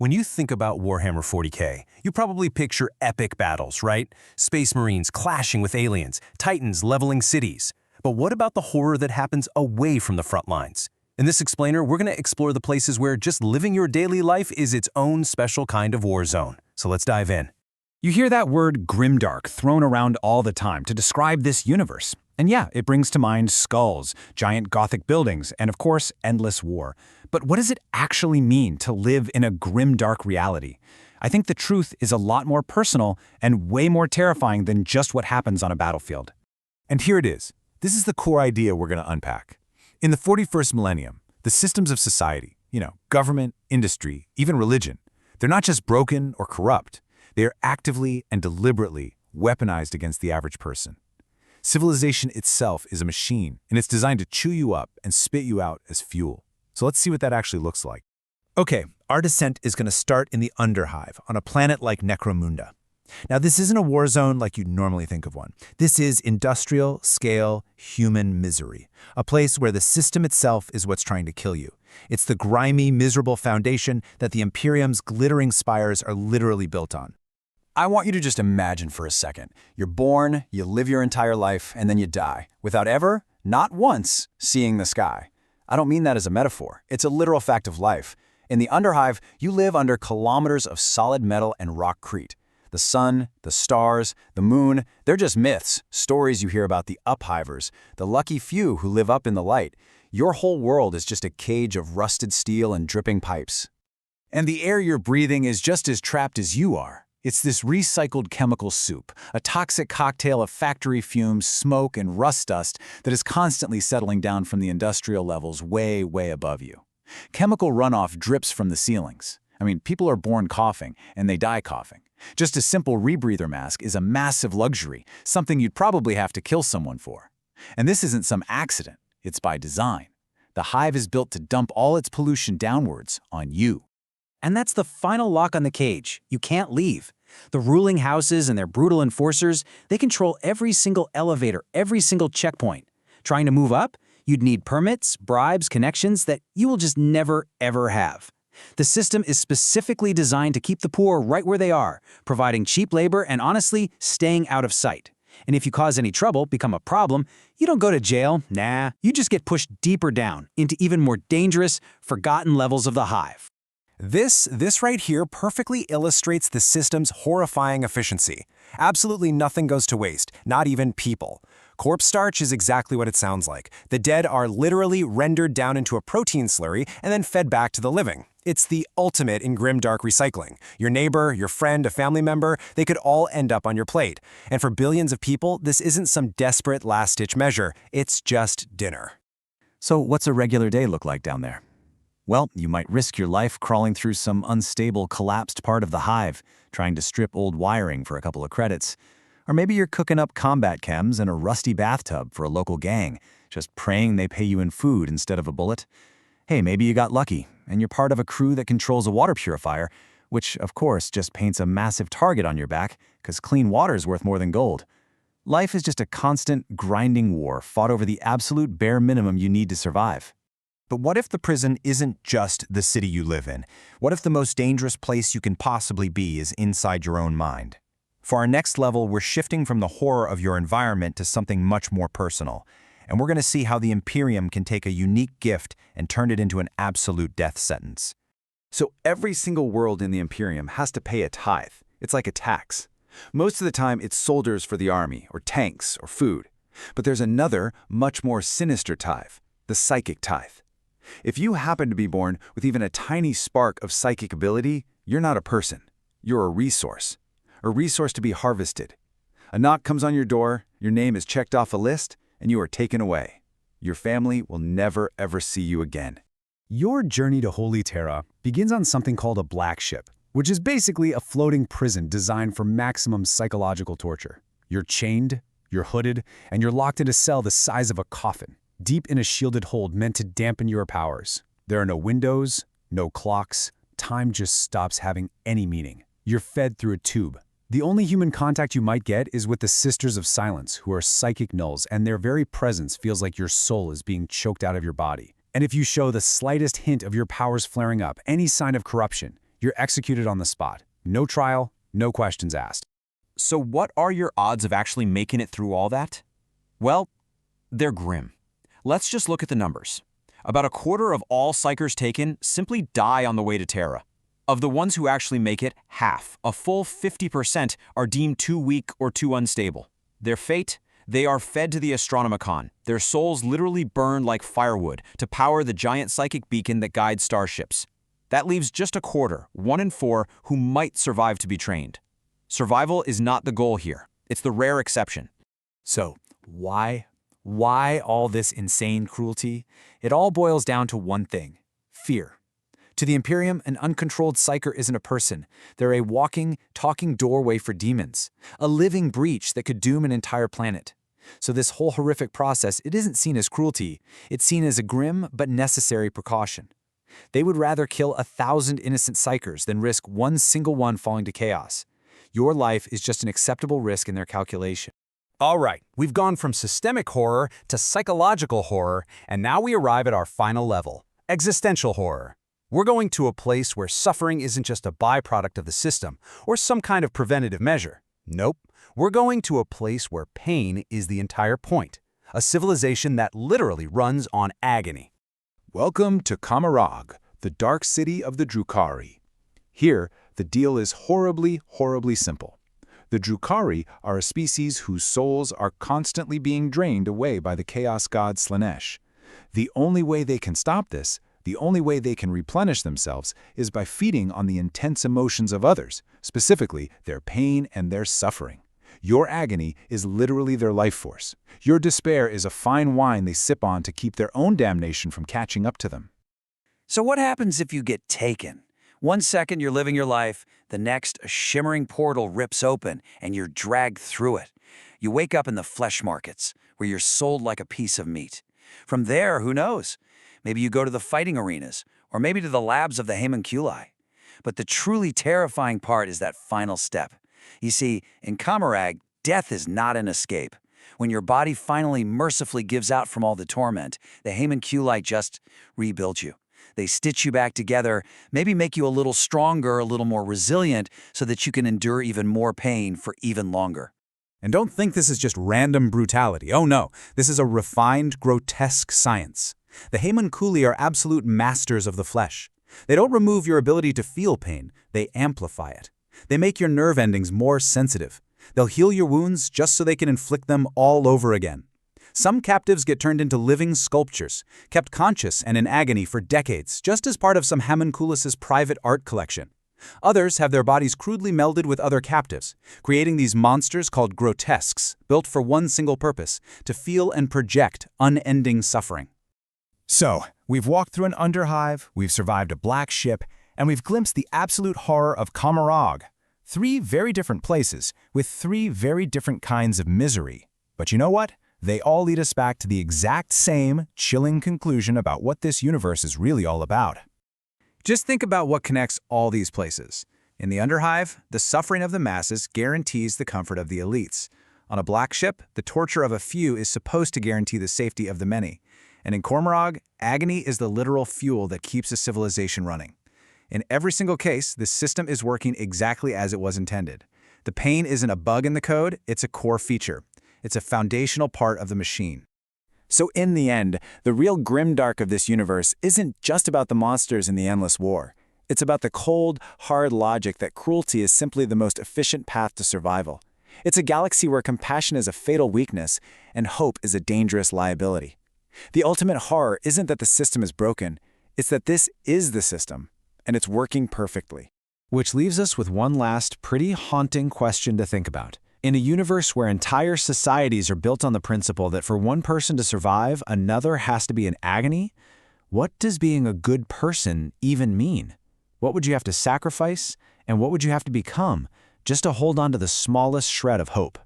When you think about Warhammer 40K, you probably picture epic battles, right? Space Marines clashing with aliens, Titans leveling cities. But what about the horror that happens away from the front lines? In this explainer, we're going to explore the places where just living your daily life is its own special kind of war zone. So let's dive in. You hear that word grimdark thrown around all the time to describe this universe. And yeah, it brings to mind skulls, giant Gothic buildings, and of course, endless war. But what does it actually mean to live in a grimdark reality? I think the truth is a lot more personal and way more terrifying than just what happens on a battlefield. And here it is. This is the core idea we're going to unpack. In the 41st millennium, the systems of society, government, industry, even religion, they're not just broken or corrupt. They are actively and deliberately weaponized against the average person. Civilization itself is a machine, and it's designed to chew you up and spit you out as fuel. So let's see what that actually looks like. Okay, our descent is going to start in the Underhive, on a planet like Necromunda. Now, this isn't a war zone like you'd normally think of one. This is industrial-scale human misery, a place where the system itself is what's trying to kill you. It's the grimy, miserable foundation that the Imperium's glittering spires are literally built on. I want you to just imagine for a second. You're born, you live your entire life, and then you die, without ever, not once, seeing the sky. I don't mean that as a metaphor. It's a literal fact of life. In the Underhive, you live under kilometers of solid metal and rockcrete. The sun, the stars, the moon, they're just myths, stories you hear about the uphivers, the lucky few who live up in the light. Your whole world is just a cage of rusted steel and dripping pipes. And the air you're breathing is just as trapped as you are. It's this recycled chemical soup, a toxic cocktail of factory fumes, smoke, and rust dust that is constantly settling down from the industrial levels way, way above you. Chemical runoff drips from the ceilings. I mean, people are born coughing, and they die coughing. Just a simple rebreather mask is a massive luxury, something you'd probably have to kill someone for. And this isn't some accident, it's by design. The hive is built to dump all its pollution downwards on you. And that's the final lock on the cage. You can't leave. The ruling houses and their brutal enforcers, they control every single elevator, every single checkpoint. Trying to move up? You'd need permits, bribes, connections that you will just never, ever have. The system is specifically designed to keep the poor right where they are, providing cheap labor and honestly, staying out of sight. And if you cause any trouble, become a problem, you don't go to jail, nah, you just get pushed deeper down into even more dangerous, forgotten levels of the hive. This right here perfectly illustrates the system's horrifying efficiency. Absolutely nothing goes to waste, not even people. Corpse starch is exactly what it sounds like. The dead are literally rendered down into a protein slurry and then fed back to the living. It's the ultimate in grimdark recycling. Your neighbor, your friend, a family member, they could all end up on your plate. And for billions of people, this isn't some desperate last-ditch measure. It's just dinner. So what's a regular day look like down there? Well, you might risk your life crawling through some unstable, collapsed part of the hive, trying to strip old wiring for a couple of credits. Or maybe you're cooking up combat chems in a rusty bathtub for a local gang, just praying they pay you in food instead of a bullet. Hey, maybe you got lucky, and you're part of a crew that controls a water purifier, which, of course, just paints a massive target on your back, because clean water's worth more than gold. Life is just a constant, grinding war fought over the absolute bare minimum you need to survive. But what if the prison isn't just the city you live in? What if the most dangerous place you can possibly be is inside your own mind? For our next level, we're shifting from the horror of your environment to something much more personal. And we're going to see how the Imperium can take a unique gift and turn it into an absolute death sentence. So every single world in the Imperium has to pay a tithe. It's like a tax. Most of the time, it's soldiers for the army, or tanks, or food. But there's another, much more sinister tithe, the psychic tithe. If you happen to be born with even a tiny spark of psychic ability, you're not a person. You're a resource to be harvested. A knock comes on your door, your name is checked off a list, and you are taken away. Your family will never, ever see you again. Your journey to Holy Terra begins on something called a black ship, which is basically a floating prison designed for maximum psychological torture. You're chained, you're hooded, and you're locked in a cell the size of a coffin, deep in a shielded hold meant to dampen your powers. There are no windows, no clocks. Time just stops having any meaning. You're fed through a tube. The only human contact you might get is with the Sisters of Silence, who are psychic nulls, and their very presence feels like your soul is being choked out of your body. And if you show the slightest hint of your powers flaring up, any sign of corruption, You're executed on the spot. No trial, no questions asked. So what are your odds of actually making it through all that? Well, they're grim. Let's just look at the numbers. About a quarter of all psychers taken simply die on the way to Terra. Of the ones who actually make it, half, a full 50%, are deemed too weak or too unstable. Their fate? They are fed to the Astronomicon, their souls literally burned like firewood to power the giant psychic beacon that guides starships. That leaves just a quarter, 1 in 4, who might survive to be trained. Survival is not the goal here. It's the rare exception. So, why? Why all this insane cruelty? It all boils down to one thing: fear. To the Imperium, an uncontrolled psyker isn't a person. They're a walking, talking doorway for demons, a living breach that could doom an entire planet. So this whole horrific process, it isn't seen as cruelty. It's seen as a grim but necessary precaution. They would rather kill 1,000 innocent psychers than risk one single one falling to chaos. Your life is just an acceptable risk in their calculation. All right, we've gone from systemic horror to psychological horror, and now we arrive at our final level, existential horror. We're going to a place where suffering isn't just a byproduct of the system or some kind of preventative measure. Nope, we're going to a place where pain is the entire point, a civilization that literally runs on agony. Welcome to Kamarag, the dark city of the Drukhari. Here, the deal is horribly, horribly simple. The Drukhari are a species whose souls are constantly being drained away by the chaos god Slanesh. The only way they can stop this, the only way they can replenish themselves, is by feeding on the intense emotions of others, specifically their pain and their suffering. Your agony is literally their life force. Your despair is a fine wine they sip on to keep their own damnation from catching up to them. So what happens if you get taken? 1 second you're living your life, the next a shimmering portal rips open and you're dragged through it. You wake up in the flesh markets, where you're sold like a piece of meat. From there, who knows? Maybe you go to the fighting arenas, or maybe to the labs of the homunculi. But the truly terrifying part is that final step. You see, in Kamarag, death is not an escape. When your body finally mercifully gives out from all the torment, the homunculi just rebuild you. They stitch you back together, maybe make you a little stronger, a little more resilient, so that you can endure even more pain for even longer. And don't think this is just random brutality. Oh no, this is a refined, grotesque science. The homunculi are absolute masters of the flesh. They don't remove your ability to feel pain, they amplify it. They make your nerve endings more sensitive. They'll heal your wounds just so they can inflict them all over again. Some captives get turned into living sculptures, kept conscious and in agony for decades, just as part of some homunculus's private art collection. Others have their bodies crudely melded with other captives, creating these monsters called grotesques, built for one single purpose: to feel and project unending suffering. So, we've walked through an underhive, we've survived a black ship, and we've glimpsed the absolute horror of Kamarag. 3 very different places, with 3 very different kinds of misery. But you know what? They all lead us back to the exact same chilling conclusion about what this universe is really all about. Just think about what connects all these places. In the underhive, the suffering of the masses guarantees the comfort of the elites. On a black ship, the torture of a few is supposed to guarantee the safety of the many. And in Kamarag, agony is the literal fuel that keeps a civilization running. In every single case, the system is working exactly as it was intended. The pain isn't a bug in the code, it's a core feature. It's a foundational part of the machine. So in the end, the real grimdark of this universe isn't just about the monsters in the endless war. It's about the cold, hard logic that cruelty is simply the most efficient path to survival. It's a galaxy where compassion is a fatal weakness and hope is a dangerous liability. The ultimate horror isn't that the system is broken, it's that this is the system, and it's working perfectly. Which leaves us with one last pretty haunting question to think about. In a universe where entire societies are built on the principle that for one person to survive, another has to be in agony, what does being a good person even mean? What would you have to sacrifice, and what would you have to become just to hold on to the smallest shred of hope?